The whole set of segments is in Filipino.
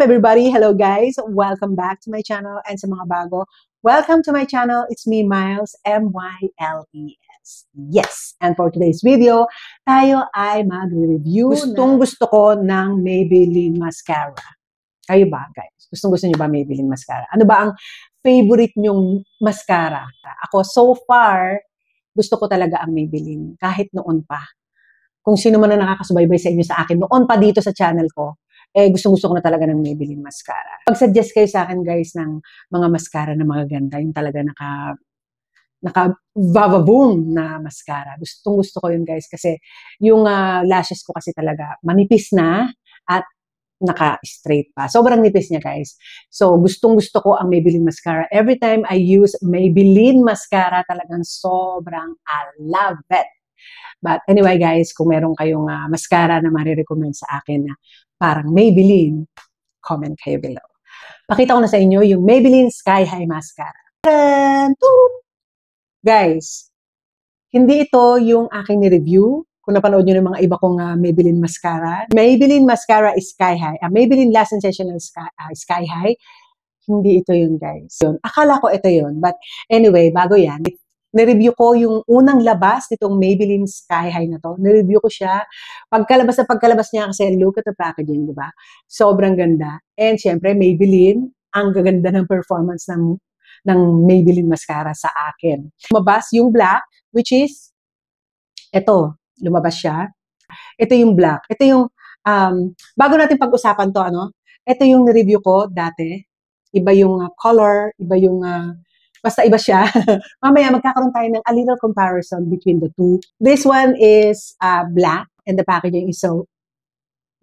up everybody? Hello guys! Welcome back to my channel and sa mga bago, welcome to my channel. It's me, Miles, M-Y-L-E-S. Yes! And for today's video, tayo ay mag-review. Gusto ko ng Maybelline Mascara. Kayo ba guys? Gusto niyo ba Maybelline Mascara? Ano ba ang favorite nyong mascara? Ako so far, gusto ko talaga ang Maybelline kahit noon pa. Kung sino man na nakakasubaybay sa inyo sa akin noon pa dito sa channel ko, gusto ko na talaga ng Maybelline Mascara. Pag-suggest kayo sa akin guys ng mga mascara na mga ganda, yung talaga naka-vava-boom na mascara. Gusto ko yun guys kasi yung lashes ko kasi talaga manipis na at naka-straight pa. Sobrang nipis niya guys. So gusto ko ang Maybelline Mascara. Every time I use Maybelline Mascara, talagang sobrang I love it. But anyway guys, kung meron kayong mascara na marirecommend sa akin na parang Maybelline, comment kayo below. Pakita ko na sa inyo yung Maybelline Sky High Mascara. Guys, hindi ito yung aking ni-review. Kung napanood nyo ng mga iba kong Maybelline Mascara. Maybelline Mascara is Sky High. Maybelline Last Sensational Sky High. Hindi ito yun guys. Yun. Akala ko ito yun. But anyway, bago yan, nireview ko yung unang labas nitong Maybelline Sky High na to. Nireview ko siya. Pagkalabas niya kasi look at the packaging, di ba? Sobrang ganda. And syempre, Maybelline, ang gaganda ng performance ng Maybelline Mascara sa akin. Lumabas yung black, which is, ito, lumabas siya. Ito yung black. Ito yung, bago natin pag-usapan to, ito yung nireview ko dati. Iba yung color, iba yung, basta iba siya. Mamaya magkakaroon tayo ng a little comparison between the two. This one is black and the packaging is so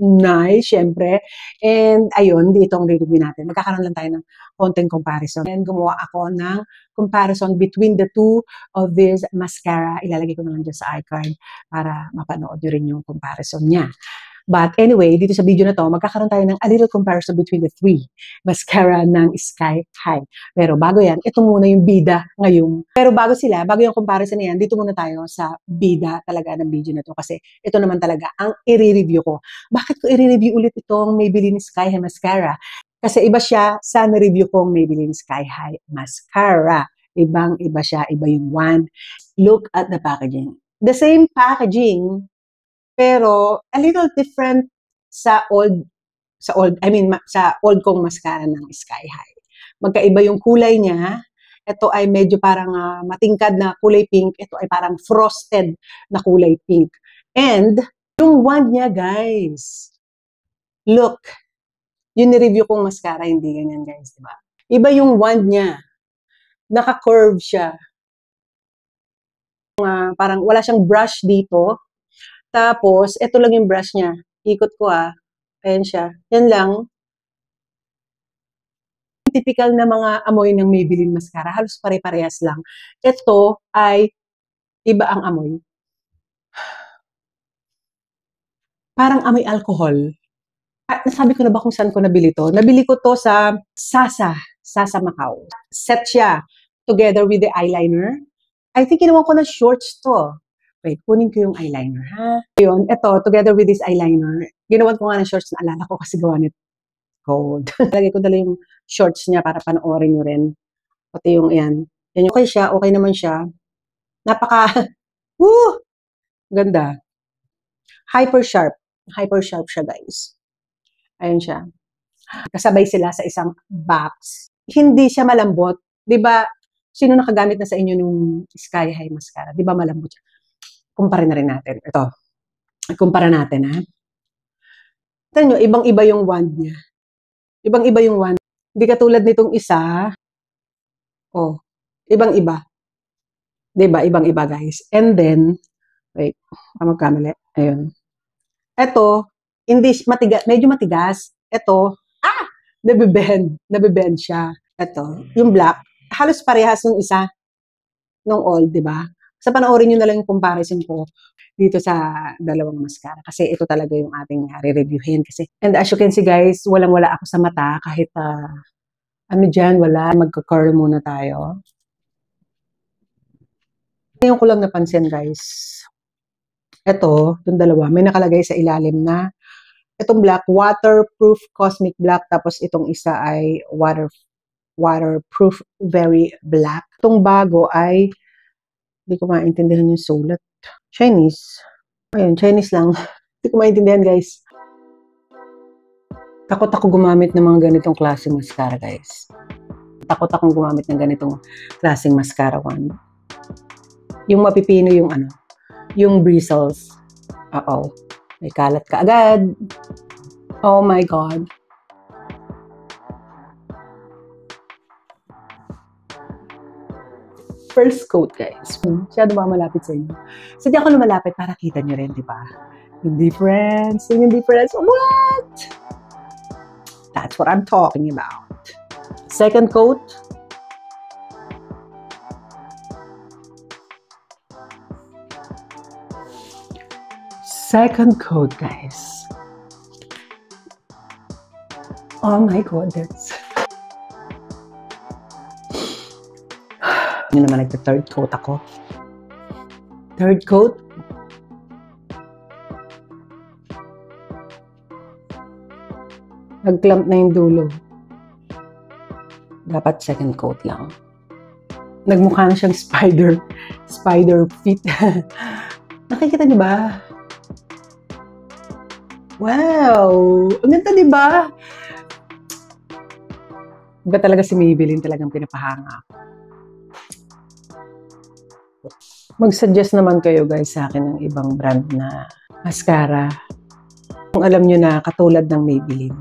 nice, syempre. And ayun, dito ang review natin. Magkakaroon lang tayo ng konting comparison. And gumawa ako ng comparison between the two of this mascara. Ilalagay ko na lang dyan sa iCard para mapanood nyo rin yung comparison niya. But anyway, dito sa video na to, magkakaroon tayo ng a little comparison between the three mascara ng Sky High. Pero bago yan, ito muna yung bida ngayon. Pero bago yung comparison na yan, dito muna tayo sa bida talaga ng video na to. Kasi ito naman talaga ang i-review ko. Bakit ko i-review ulit itong Maybelline Sky High Mascara? Kasi iba siya sa na-review kong Maybelline Sky High Mascara. Ibang-iba siya, iba yung wand. Look at the packaging. The same packaging, pero a little different sa old kong mascara ng Sky High. Magkaiba yung kulay niya. Ito ay medyo parang matingkad na kulay pink. Ito ay parang frosted na kulay pink. And yung wand niya, guys. Look. Yung ni-review kong mascara, hindi ganyan, guys, diba? Iba yung wand niya. Naka-curve siya. Parang wala siyang brush dito. Tapos, ito lang yung brush niya. Ikot ko Ayan siya. Yan lang. Typical na mga amoy ng Maybelline Mascara. Halos pare-parehas lang. Ito ay iba ang amoy. Parang amoy alcohol. Nasabi ko na ba kung saan ko nabili to? Nabili ko to sa Sasa Macau. Set siya together with the eyeliner. I think ginawa ko na shorts to. Wait, kunin ko yung eyeliner, ha? Ayun, ito, together with this eyeliner, ginawan ko nga ng shorts na alala ko kasi gawa nito gold. Lagay ko dala yung shorts niya para panoorin nyo rin. Pati yung yan. Yan yung okay siya, okay naman siya. Woo! Ganda. Hyper sharp siya, guys. Ayun siya. Kasabay sila sa isang box. Hindi siya malambot. Diba, sino nakagamit na sa inyo nung Sky High Mascara? Diba malambot siya? Kumpara na rin natin. Ito. Kumpara natin, ha? Tignan nyo, ibang-iba yung wand niya. Ibang-iba yung wand. Hindi katulad nitong isa. Oh, ibang-iba. Diba? Ibang-iba, guys. And then, wait, magkamali. Ayun. Ito, hindi matigas, medyo matigas. Ito, nabibend siya. Ito, yung black, halos parehas ng isa, nung old, diba? Sa panoorin nyo na lang yung comparison ko dito sa dalawang mascara. Kasi ito talaga yung ating re-reviewin. And as you can see guys, walang-wala ako sa mata. Kahit wala. Magka-curl muna tayo. Ngayon ko lang napansin guys. Ito, yung dalawa, may nakalagay sa ilalim na Itong black, waterproof cosmic black. Tapos itong isa ay waterproof very black. Itong bago ay, hindi ko maintindihan yung sulat. Chinese. Ayun, Chinese lang. Hindi ko maintindihan, guys. Takot ako gumamit ng mga ganitong klaseng mascara, guys. Takot akong gumamit ng ganitong klaseng mascara one. Yung mapipino yung yung bristles. Uh-oh. May kalat ka agad. Oh my God. First coat, guys. Masyado ba malapit sa inyo? Sadya ako lumalapit para kita nyo rin, di ba? Yung difference. Yung difference. What? That's what I'm talking about. Second coat. Second coat, guys. Oh my goodness. Yun naman, nagta-third coat ako. Third coat. Nag-clump na yung dulo. Dapat second coat lang. Nagmukha na siyang spider feet. Nakikita niyo ba? Wow! Ang ganda, di ba? Iba talaga si Maybelline, talagang pinapahanga ako. Mag-suggest naman kayo, guys, sa akin ng ibang brand na mascara. Kung alam nyo na katulad ng Maybelline.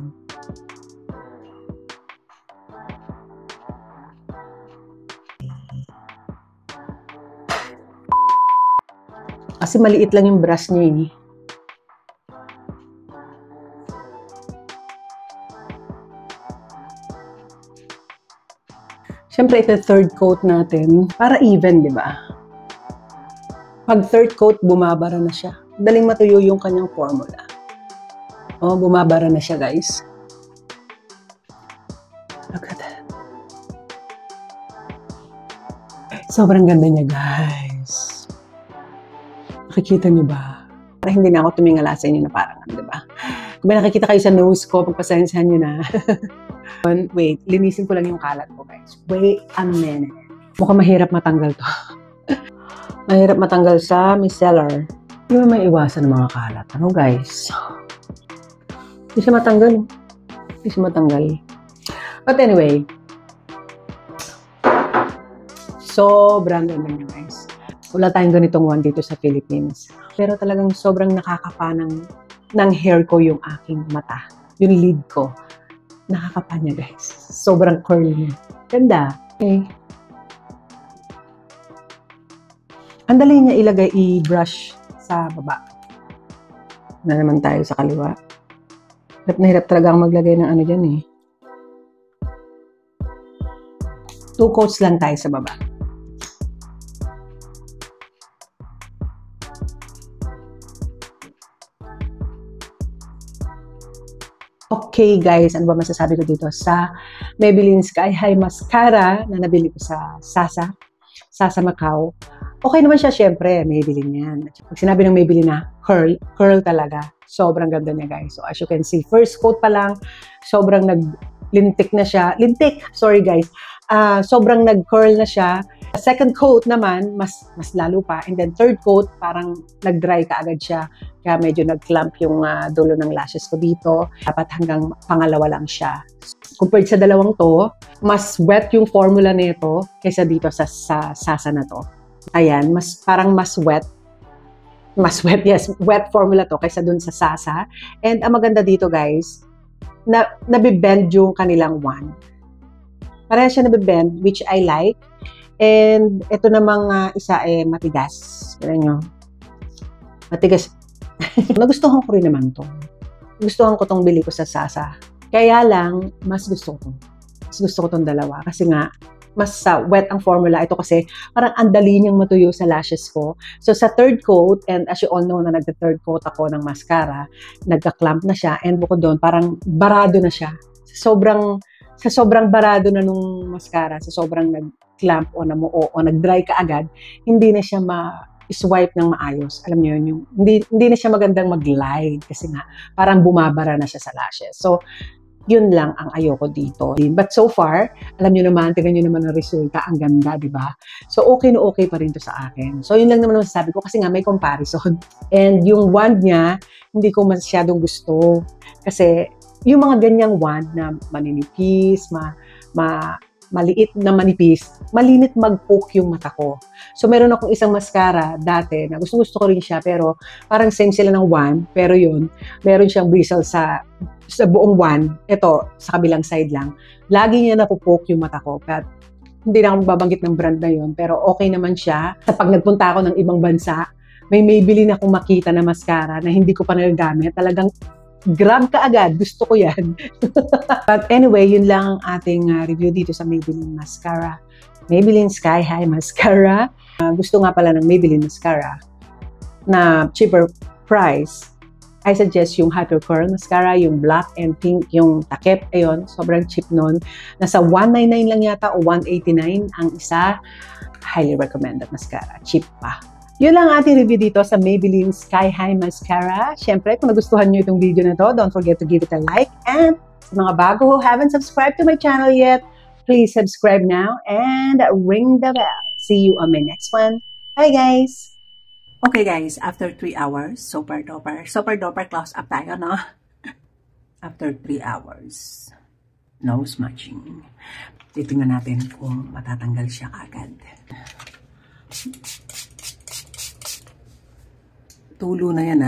Kasi maliit lang yung brush niya eh. Siyempre, ito third coat natin para even, di ba? Pag third coat, bumabara na siya. Daling matuyo yung kanyang formula. Oh, bumabara na siya, guys. Look at that. Sobrang ganda niya, guys. Nakikita niyo ba? Para hindi na ako tumingala sa inyo na parang, di ba? Kung may nakikita kayo sa nose ko, pagpasensyahan niyo na. Wait, linisin ko lang yung kalat ko, guys. Wait a minute. Mukhang mahirap matanggal to. Mahirap matanggal sa micellar. Hindi mo may iwasan ng mga kalat. Ano, guys? Hindi siya matanggal. Hindi siya matanggal. But anyway, sobrang ganda niya, guys. Wala tayong ganitong one dito sa Philippines. Pero talagang sobrang nakakapa ng hair ko yung aking mata. Yung lid ko. Nakakapa niya, guys. Sobrang curly niya. Ganda. Okay. Ang dali niya ilagay, i-brush sa baba. Na naman tayo sa kaliwa. Hirap na hirap talaga ang maglagay ng ano dyan eh. 2 coats lang tayo sa baba. Okay guys, ano ba masasabi ko dito sa Maybelline Sky High Mascara na nabili ko sa Sasa Macau. Okay naman siya, syempre, Maybelline yan. Pag sinabi ng Maybelline na curl talaga. Sobrang ganda niya, guys. So as you can see, first coat pa lang, sobrang naglintik na siya. Lintik, sorry guys. Sobrang nag-curl na siya. Second coat naman, mas lalo pa. And then third coat, parang nag-dry ka agad siya. Kaya medyo nag-clump yung dulo ng lashes ko dito. Dapat hanggang pangalawa lang siya. Compared sa dalawang to, mas wet yung formula nito kaysa dito sa Sasa na to. Ayan, parang mas wet. Mas wet, yes. Wet formula to kaysa dun sa Sasa. And ang maganda dito, guys, nabibend yung kanilang wand. Parehas siya nabibend, which I like. And ito namang isa matigas. Tignan nyo. Matigas. Nagustuhan ko rin naman to. Gustuhan ko tong bili ko sa Sasa. Kaya lang, mas gusto ko. Mas gusto ko tong dalawa. Kasi nga, mas wet ang formula. Ito kasi parang andali niyang matuyo sa lashes ko. So sa third coat, and as you all know na nagka-third coat ako ng mascara, nagka-clump na siya. And bukod doon, parang barado na siya. Sa sobrang barado na nung mascara, sa sobrang nag-clamp o namuo o nag-dry ka agad, hindi na siya swipe ng maayos. Alam niyo yun, yung, hindi na siya magandang mag-glide kasi nga parang bumabara na siya sa lashes. So, yun lang ang ayoko dito. But so far, alam niyo naman, tingnan niyo naman ang resulta, ang ganda, di ba? So, okay na okay pa rin to sa akin. So, yun lang naman ang sabi ko kasi nga may comparison. And yung wand niya, hindi ko masyadong gusto. Kasi, yung mga ganyang wand na maninipis, maliit na manipis, malimit mag-poke yung mata ko. So, meron akong isang mascara dati na gusto ko rin siya, pero parang same sila ng wand, pero yun, meron siyang bristle sa buong wand. Ito, sa kabilang side lang. Lagi niya napopoke yung mata ko. But, hindi na ako magbabanggit ng brand na yun, pero okay naman siya. Kapag nagpunta ako ng ibang bansa, may Maybelline akong makita na mascara na hindi ko pa nagagamit. Talagang grab ka agad. Gusto ko yan. But anyway, yun lang ang ating review dito sa Maybelline Mascara. Maybelline Sky High Mascara. Gusto nga pala ng Maybelline Mascara na cheaper price. I suggest yung Hypercurl Mascara, yung black and pink, yung takip. Ayun, sobrang cheap nun. Nasa $199 lang yata o $189 ang isa. Highly recommended mascara. Cheap pa. Yun lang ating review dito sa Maybelline Sky High Mascara. Siyempre, kung nagustuhan nyo itong video na to, don't forget to give it a like. And sa mga bago who haven't subscribed to my channel yet, please subscribe now and ring the bell. See you on my next one. Bye guys! Okay guys, after 3 hours, super duper close up tayo, no? After 3 hours, no smudging. Titingnan natin kung matatanggal siya agad. Tulo na yan,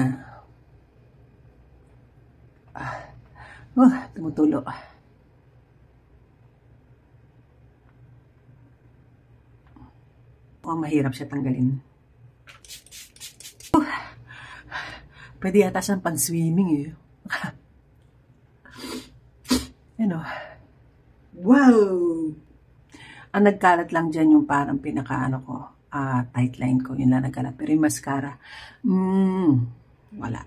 tumutulo. Mahirap siya tanggalin. Pwede yata siyang pang-swimming, Ano? Wow! Ang nagkalat lang dyan yung parang pinaka-ano ko, tight line ko. Yun lang nagkalat. Pero yung mascara, wala.